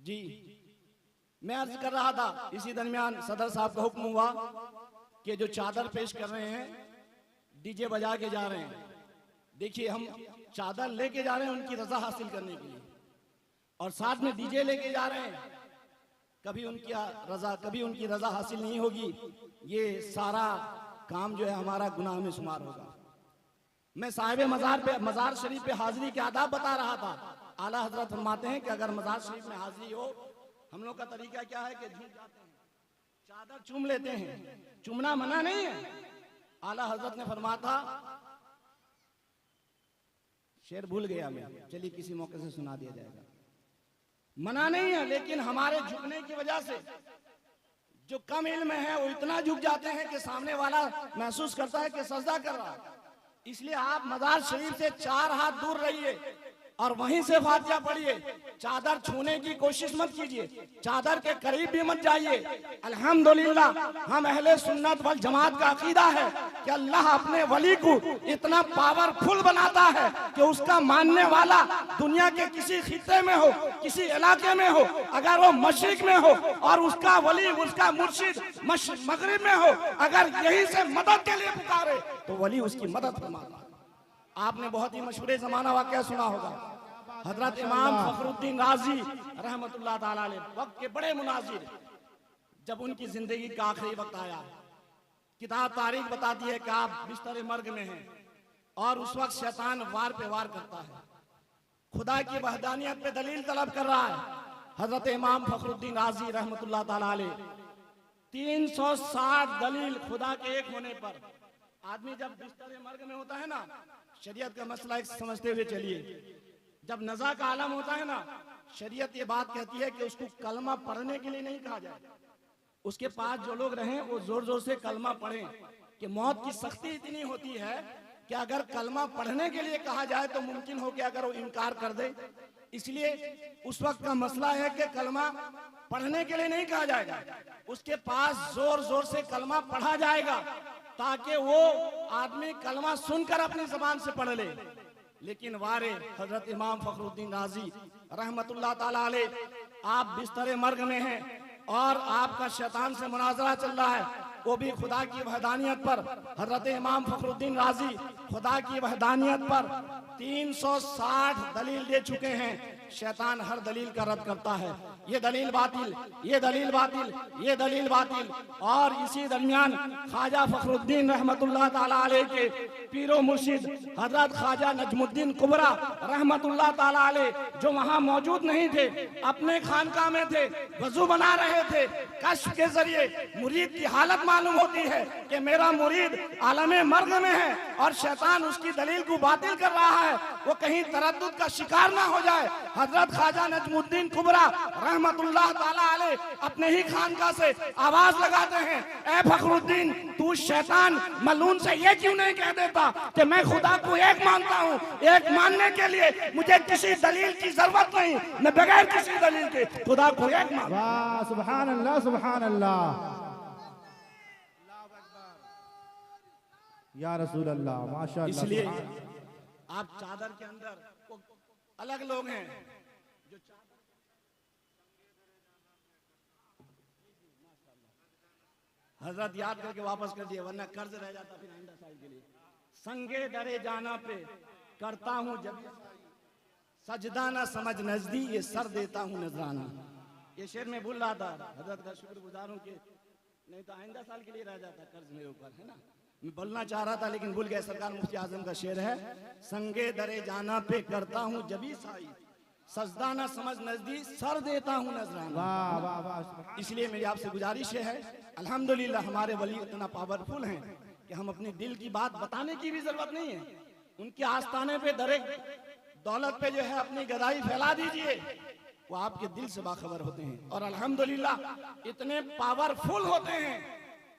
Speaker 7: जी। मैं अर्ज कर रहा था, इसी दरमियान सदर साहब का हुक्म हुआ कि जो चादर पेश कर रहे हैं डीजे बजा के जा रहे हैं। देखिए, हम चादर लेके जा रहे हैं उनकी रजा हासिल करने के लिए, और साथ में डीजे लेके जा रहे हैं। कभी उनकी रजा हासिल नहीं होगी। ये सारा काम जो है हमारा गुनाह में शुमार होगा। मैं साहिब मज़ार शरीफ पे हाजिरी के आदाब बता रहा था। आला हजरत फरमाते हैं कि अगर मज़ार शरीफ में हाजिरी हो, हम लोग का तरीका क्या है कि झूठ जाते हैं, चादर चूम लेते हैं। चूमना मना नहीं है। आला हजरत ने फरमाया था, शेर भूल गया मैं, चलिए किसी मौके से सुना दिया जाएगा। मना नहीं है, लेकिन हमारे झुकने की वजह से जो कम इल्म है वो इतना झुक जाते हैं कि सामने वाला महसूस करता है कि सजदा कर रहा है। इसलिए आप मज़ार शरीफ से 4 हाथ दूर रहिए और वहीं से फातिहा पढ़िए। चादर छूने की कोशिश मत कीजिए, चादर के करीब भी मत जाइए। अल्हम्दुलिल्लाह, हम अहले सुन्नत वल जमात का अकीदा है कि अल्लाह अपने वली को इतना पावरफुल बनाता है कि उसका मानने वाला दुनिया के किसी खित्ते में हो, किसी इलाके में हो, अगर वो मशरिक में हो और उसका वली, उसका मुर्शिद मगरिब में हो, अगर यहीं से मदद के लिए पुकारे तो वली उसकी मदद फरमाता। आपने बहुत ही मशहूर ज़माना वाक़या सुना होगा, हजरत इमाम फखरुद्दीन राजी रहमतुल्लाह ताला अलैह, वक्त के बड़े मुनाजिर, जब उनकी जिंदगी का आखिरी वक्त आया, किताब तारीख बताती है कि आप बिस्तर मर्ग में हैं और उस वक्त शैतान वार पे वार करता है, खुदा की वहदानियत पे दलील तलब कर रहा है। हजरत इमाम फखरुद्दीन राजी रहमतुल्लाह ताला अलैह 360 दलील खुदा के एक होने पर। आदमी जब बिस्तर मर्ग में होता है ना, शरीयत का मसला एक समझते हुए चलिए, जब नज़ा का आलम होता है ना, शरीयत ये बात कहती है कि उसको कलमा पढ़ने के लिए नहीं कहा जाए। उसके पास जो लोग रहें वो जोर जोर से कलमा पढ़ें, कि मौत की सख्ती इतनी होती है कि अगर कलमा पढ़ने के लिए कहा जाए तो मुमकिन हो कि अगर वो इनकार कर दे। इसलिए उस वक्त का मसला है कि कलमा पढ़ने के लिए नहीं कहा जाएगा, उसके पास जोर जोर से कलमा पढ़ा जाएगा ताकि वो आदमी कलमा सुनकर अपनी ज़बान से पढ़ ले। लेकिन वारे हजरत इमाम फखरुद्दीन राजी रहमतुल्लाह ताला अलैह, आप बिस्तर मर्ग में हैं और आपका शैतान से मुनाजरा चल रहा है, वो भी खुदा की वहदानियत पर। हजरत इमाम फखरुद्दीन राजी खुदा की वहदानियत पर 360 दलील दे चुके हैं, शैतान हर दलील का रद्द करता है। ये दलील बातिल, ये दलील बातिल, ये दलील बातिल। और इसी दरमियान ख्वाजा फखरुद्दीन रहमतुल्लाह ताला अलैह के पीरो मुर्शिद हजरत ख्वाजा नजमुद्दीन कुबरा रहमतुल्लाह ताला अलैह, जो वहाँ मौजूद नहीं थे, अपने खानकाह में थे, वजू बना रहे थे, कश्फ के जरिए मुरीद की हालत मालूम होती है कि मेरा मुरीद आलमे मर्ग में है और शैतान उसकी दलील को बातिल कर रहा है, वो कहीं तरद्दुद का शिकार ना हो जाए। हजरत ख्वाजा नजमुद्दीन कुबरा रहमतुल्लाह ताला अलैह अपने ही खानकाह से आवाज लगाते हैं, ए फखरुद्दीन, तू शैतान मलून से ये क्यों नहीं कह देता कि मैं खुदा को एक मानता हूँ, एक मानने के लिए मुझे किसी दलील की जरूरत नहीं, मैं बगैर किसी दलील के खुदा को एक मानता हूं।
Speaker 1: वाह, सुभान अल्लाह, सुभान अल्लाह, या रसूल अल्लाह, माशाअल्लाह।
Speaker 7: इसलिए आप चादर के अंदर अलग लोग हैं जो हजरत याद करके वापस कर दिए, वरना कर्ज रह जाता फिर आइंदा साल के लिए। संगे डरे जाना पे करता हूँ जब सजदा ना समझ नजदी, ये सर देता हूँ नजराना। ये शेर में भूल रहा था, हजरत का शुक्रगुजार हूँ कि नहीं तो आइंदा साल के लिए रह जाता कर्ज मेरे ऊपर, है ना। मैं बोलना चाह रहा था लेकिन भूल गया। सरकार मुफ्ती आजम का शेर है, संगे दरे जाना पे करता हूँ जबी साई, सजदा ना समझ नजदीक सर देता हूँ नजराना।
Speaker 1: वाह वाह वाह।
Speaker 7: इसलिए मेरी आपसे गुजारिश है, अल्हम्दुलिल्लाह हमारे वली इतना पावरफुल हैं कि हम अपने दिल की बात बताने की भी जरूरत नहीं है। उनके आस्थाने पे दरे दौलत पे जो है अपनी गदाई फैला दीजिए, वो आपके दिल से बाखबर होते हैं और अल्हम्दुलिल्लाह इतने पावरफुल होते हैं।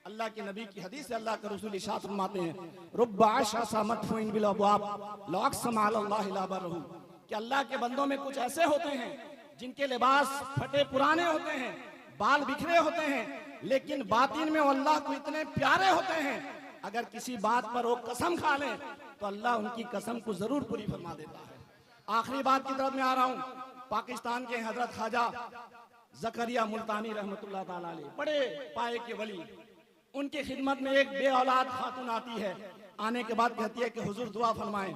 Speaker 7: अल्लाह के नबी की हदीस से अल्लाह के रसूल इरशाद फरमाते हैं, रुब्बा आशा मदफूइन बिल अबवाब लअक़सम अल्लाह ला बरहु, कि अल्लाह के बंदों में कुछ ऐसे होते हैं जिनके लिबास फटे पुराने होते हैं, बाल बिखरे होते हैं, लेकिन बातिन में वो अल्लाह को इतने प्यारे होते हैं, अगर किसी बात पर वो कसम खा लें तो अल्लाह उनकी कसम को जरूर पूरी फरमा देता है। आखिरी बात की तरफ मैं आ रहा हूँ। पाकिस्तान के हजरत ख्वाजा ज़करिया मुल्तानी रहमतुल्लाह ताला अलैह, बड़े पाए के वली, उनकी खिदमत में एक बे औलाद खातून आती है। आने के बाद कहती है कि हुजूर दुआ फरमाएं,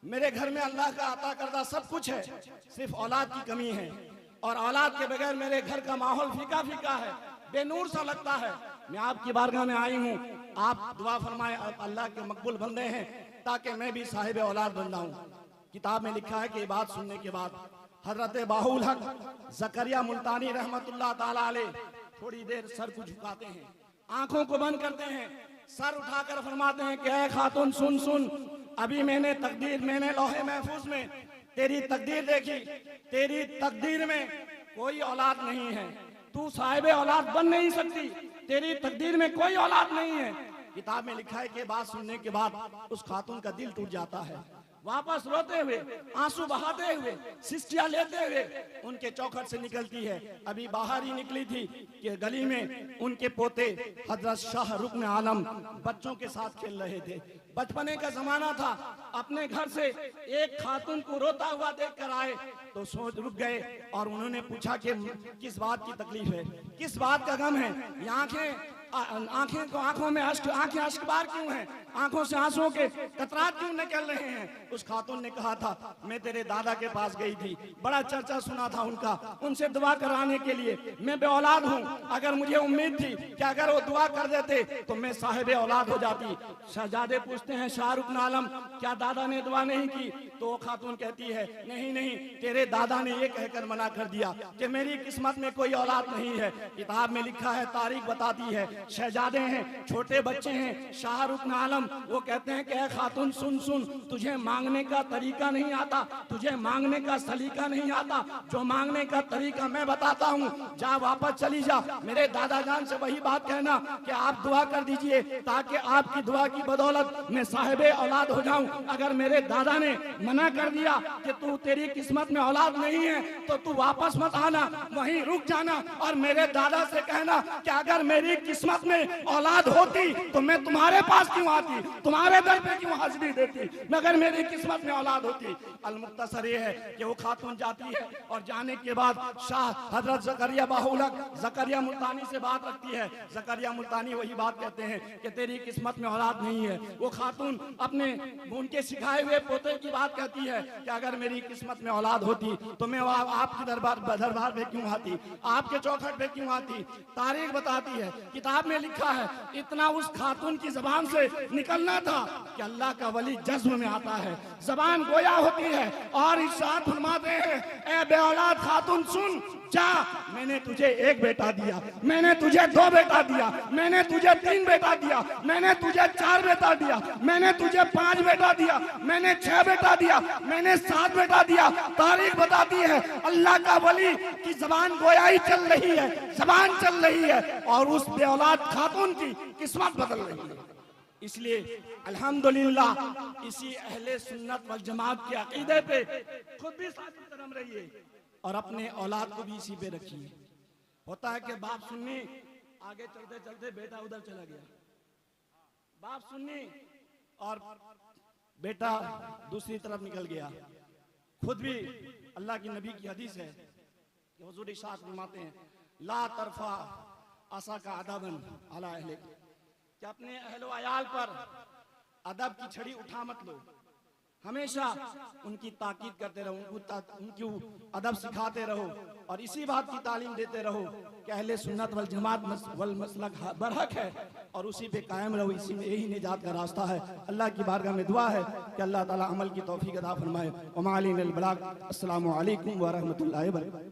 Speaker 7: मेरे घर में अल्लाह का अता करदा सब कुछ है, सिर्फ औलाद की कमी है और औलाद के बगैर मेरे घर का माहौल फीका फीका है, बेनूर सा लगता है। मैं आपकी बारगाह में आई हूँ, आप दुआ फरमाएं, अल्लाह के मकबूल बंदे हैं, ताकि मैं भी साहिब औलाद बन जाऊं। किताब में लिखा है कि ये बात सुनने के बाद हजरत बाहुल हक ज़करिया मुल्तानी रहमतुल्लाह ताला अलैह थोड़ी देर सर को झुकाते हैं, आंखों को बंद करते हैं, सर उठाकर फरमाते हैं कि ऐ खातून सुन सुन, अभी मैंने लौहे महफूज में तेरी तकदीर देखी, तेरी तकदीर में कोई औलाद नहीं है, तू साहिब औलाद बन नहीं सकती, तेरी तकदीर में कोई औलाद नहीं है। किताब में लिखा है कि बात सुनने के बाद उस खातून का दिल टूट जाता है, वापस रोते हुए, आंसू बहाते हुए, सिस्टियां लेते हुए उनके चौखट से निकलती है। अभी बाहर ही निकली थी कि गली में उनके पोते हजरत शाह रुकन आलम बच्चों के साथ खेल रहे थे। बचपने का जमाना था, अपने घर से एक खातून को रोता हुआ देखकर आए तो सोच रुक गए और उन्होंने पूछा कि किस बात की तकलीफ है, किस बात का गम है, ये आंखों में आंखें अश्कबार क्यों हैं, आंखों से आंसुओं के कतरात क्यों निकल रहे हैं। उस खातून ने कहा था, मैं तेरे दादा के पास गई थी, बड़ा चर्चा सुना था उनका, उनसे दुआ कराने के लिए, मैं बे औलाद हूँ, अगर मुझे उम्मीद थी कि अगर वो दुआ कर देते तो मैं साहिब औलाद हो जाती। शहजादे पूछते हैं, शाहरुख आलम क्या दादा ने दुआ नहीं की? तो वो खातून कहती है, नहीं नहीं, तेरे दादा ने ये कहकर मना कर दिया कि मेरी किस्मत में कोई औलाद नहीं है। किताब में लिखा है, तारीख बताती है, शहजादे हैं, छोटे बच्चे हैं, शाहरुख आलम, वो कहते हैं कि ऐ खातून सुन सुन, तुझे मांगने का तरीका नहीं आता, तुझे मांगने का सलीका नहीं आता, जो मांगने का तरीका मैं बताता हूँ, जा वापस चली जा, मेरे दादा जान से वही बात कहना कि आप दुआ कर दीजिए ताकि आपकी दुआ की बदौलत मैं साहिबे औलाद हो जाऊं। अगर मेरे दादा ने मना कर दिया कि तू तेरी किस्मत में औलाद नहीं है तो तू वापस मत आना, वहीं रुक जाना और मेरे दादा से कहना कि अगर मेरी किस्मत में औलाद होती तो मैं तुम्हारे पास क्यों आती, तुम्हारे दर पे क्यों हाजिरी देती, मगर मेरी किस्मत में औलाद होती। अलमुख्तसर ये है कि वो खातून जाती है और जाने के बाद शाह हजरत ज़करिया बाहुल हक ज़करिया मुल्तानी से बात रखती है। ज़करिया मुल्तानी वही बात कहते हैं कि तेरी किस्मत में औलाद नहीं है। वो खातून अपने उनके सिखाए हुए पोते की बात कहती है कि अगर मेरी किस्मत में औलाद होती तो मैं आपके दरबार पे क्यों आती, आपके चौखट पे क्यों आती। तारीख बताती है, किताब में लिखा है, इतना उस खातून की जबान से निकलना था कि अल्लाह का वली जज्ब में आता है, जबान गोया होती है और इरशाद फरमाते हैं, ए बे औलाद खातून सुन, जा, मैंने तुझे एक बेटा दिया, मैंने तुझे 2 बेटा दिया, मैंने तुझे 3 बेटा दिया, मैंने तुझे 4 बेटा दिया, मैंने तुझे 5 बेटा दिया, मैंने 6 बेटा दिया, मैंने 7 बेटा दिया। तारीख बताती है अल्लाह का वली की जबान गोयाई चल रही है, जबान चल रही है और उस बे औलाद खातून की किस्मत बदल रही है। इसलिए अल्हम्दुलिल्लाह इसी अहले सुन्नत वल जमात के अकीदे पे खुद भी साबित कदम रहिए और अपने औलाद को भी इसी पे रखिए। होता है कि बाप सुन्नी, आगे चलते चलते बेटा उधर चला गया, बाप सुन्नी और बेटा दूसरी तरफ निकल गया। खुद भी अल्लाह की नबी की हदीस है कि हुजूर इरशाद फरमाते हैं, ला तरफा आसा का अदबन अला अहलिक, कि अपने अहलो अयाल पर अदब की छड़ी उठा मत लो। हमेशा उनकी ताकीद करते रहो, उनकी अदब सिखाते रहो और इसी बात की तालीम देते रहो कि अहले सुन्नत वल जमात वल मसलक बरहक है और उसी पे कायम रहो। इसी में यही निजात का रास्ता है। अल्लाह की बारगाह में दुआ है कि अल्लाह ताला अमल की तौफीक अता फरमाए। व मा अलैना अल बलाग। अस्सलामु अलैकुम व रहमतुल्लाहि व बरकातहू।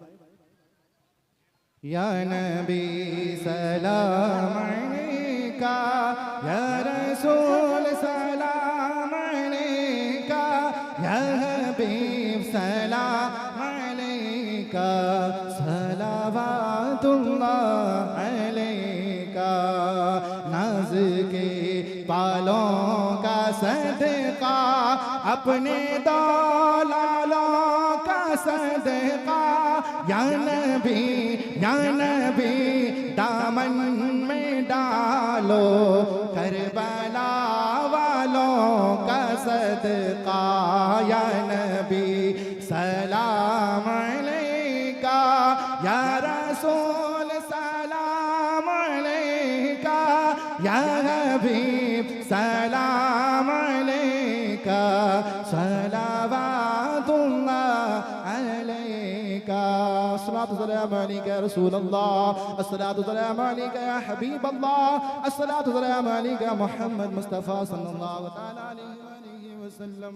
Speaker 1: या नबी सलाम अलैका, या रसूल सलाम अलैका, या हबीब सलाम अलैका, सलावतुल्लाह अलैका। नाज के बालों का सदका, अपने दौलालों का सदका, या नबी दामन में डालो करबला वालों का सदका। या नबी सलाम अलैका, या रसूल सलाम अलैका, या हबीब सलाम अलैका, सलावतुल्लाह अलैका। अस्सलातु वस्सलामु अलैका या रसूल अल्लाह, अस्सलातु वस्सलामु अलैका या हबीब अल्लाह, अस्सलातु वस्सलामु अलैका या मुहम्मद मुस्तफा सल्लल्लाहु तआला अलैहि वसल्लम।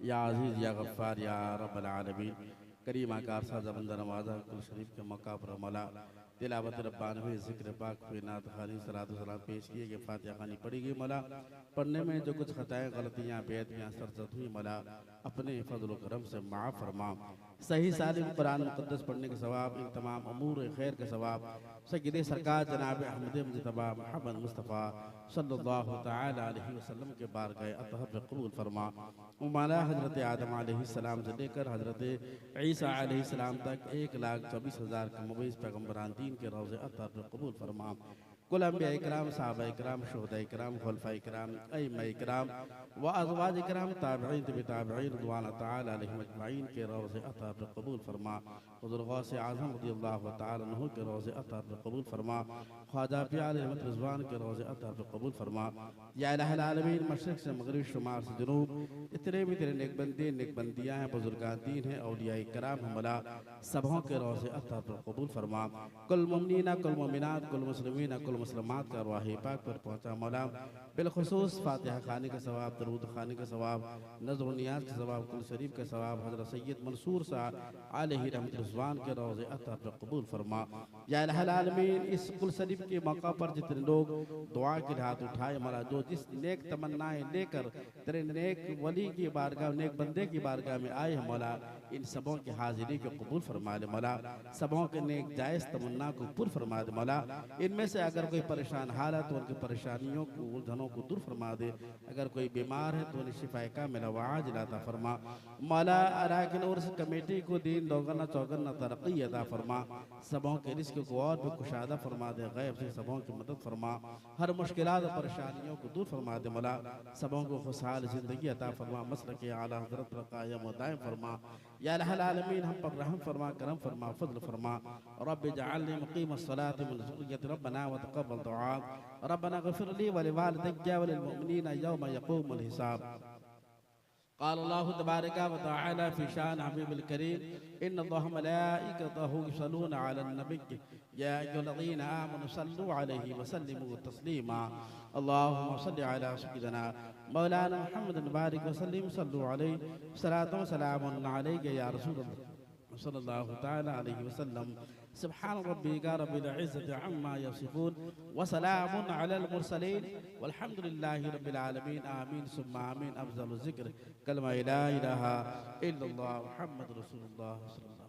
Speaker 8: या अजीज़ या गफ़्फ़ार या रब्बल आलमीन। करीम आकार साज़ा बंदा नवाज़ा कुल शरीफ के मौका पर मौला तिलावत रब्बानी ज़िक्र पाक पे नात खानी सलात सलाम पेश किए गए फातिहा खानी पढ़ी गई। मौला पढ़ने में जो कुछ खताएं गलतियाँ बेअदबियाँ सरजद हुई मौला अपने फजल करम से माफ़ फरमा। सही सालिम कुरान मुक़द्दस पढ़ने के सवाब इन तमाम अमूर खैर के सवाब सय्यद सरकार जनाब अहमद मुज्तबा मोहम्मद मुस्तफ़ा सल्लल्लाहु तआला अलैहि वसल्लम के बारगाह अतहर कबूल फरमा। मौला हज़रत आदम अलैहिस्सलाम से लेकर हज़रत ईसा अलैहिस्सलाम तक 1,24,000 के मुबैस पैगम्बरान दीन के रोज़े अतहर कबूल फरमा। कुल अंबिया इकराम, साहबा इकराम, शुहदा इकराम, खुलफा इकराम, अइम्मा इकराम व अज़वाज इकराम, ताबिईन, तबी ताबिईन रिज़वान तआला अलैहिम अजमईन के रोज़े अता पर कबूल फरमा। हुज़ूर गौसे आज़म रज़ियल्लाहु तआला अन्हु के रोज़े अता पर कबूल फरमा। ख्वाजा पिया रहमत रिज़वान के रोज़े अता पर कबूल फरमा। या इलाहुल आलमीन, मशरिक़ से मग़रिब, शुमार से जुनूब, इतने भी तेरे नेक बंदे नेक बंदियाँ हैं, बुजुर्गान दीन हैं, औलिया इकराम हैं मौला, सबों के रोज़े अता पर कबूल फरमा। कुल मुमिनीना, कुल मुमिनात, कुल मुस्लिमीना, कुल मुस्लिमात का अर्वाह पाक पर पहुँचा मौला। बिलखुसूस फातिहा खाने का सवाब, दरूद खाने का सवाब, नज़्र नियाज़ का सवाब, कुल शरीफ का सवाब हज़रत सैयद मंसूर साहब अलैहि रहमत रिज़वान के रोज़े अता पर कबूल फरमा। या इलाहुल आलमीन, इस कुल शरीफ के मौका पर जितने लोग दुआ के हाथ उठाए मौला, जो जिस नेक तमन्नाएं लेकर तेरे नेक वली की बारगाह, नेक बंदे की बारगाह में आए हैं मौला, इन सबों की हाजिरी को कबूल फरमा ले मौला। सबों के नेक जायज़ तमन्ना को पूर्ण फरमा दे मौला। इनमें से अगर कोई परेशान हाल है तो उनकी परेशानियों को, उलझनों को दूर फरमा दे। अगर कोई बीमार है तो उन्हें शिफाए कामिल व आजिल अता फरमा मौला। अराकिन उर्स कमेटी को दीन दोगुना चौगुना तरक्की अता फरमा। सबों के रिस्क को और भी कुशादा फरमा दे। गैब से सबों की मदद फरमा। हर मुश्किलात और परेशानियों को दूर फरमा दे मौला। सबों को खुशहाल ज़िंदगी अता फरमा। मसलक आला हज़रत पर कायम व दायम फरमा। या इलाहुल आलमीन, हम पर रहम फरमा, करम फरमा, फज़ल फरमा। रब्बि जअलनी मुक़ीमस सलाति मिन ज़ुर्रिय्यति रब्बना व तक़ब्बल दुआ। रब्बना ग़फ़िर ली व लिवालिदैया व लिलमुमिनीना यौम यक़ूमुल हिसाब। क़ाल अल्लाहु तबारक व तआला फ़ी शान हबीबिल करीम, इन्नल्लाह व मलाइकतहु युसल्लूना अलन नबी या अय्युहल्लज़ीना आमनू सल्लू अलैहि व सल्लिमू तस्लीमा। अल्लाहुम्मा सल्लि अला सय्यिदिना मौलाना मुहम्मदिन बारिक व सल्लिम सल्लू अलैहि सलातु व सलामुन अलैका या रसूलल्लाह सल्लल्लाहु तआला अलैहि वसल्लम। सुब्हान रब्बिका रब्बिल इज़्ज़ति अम्मा यसिफून व सलामुन अलल मुरसलीन वल्हम्दुलिल्लाहि रब्बिल आलमीन। आमीन सुम्मा आमीन। अफ़ज़लुज़ ज़िक्र कलमा ला इलाहा इल्लल्लाह मुहम्मदुर रसूलुल्लाह सल्लल्लाहु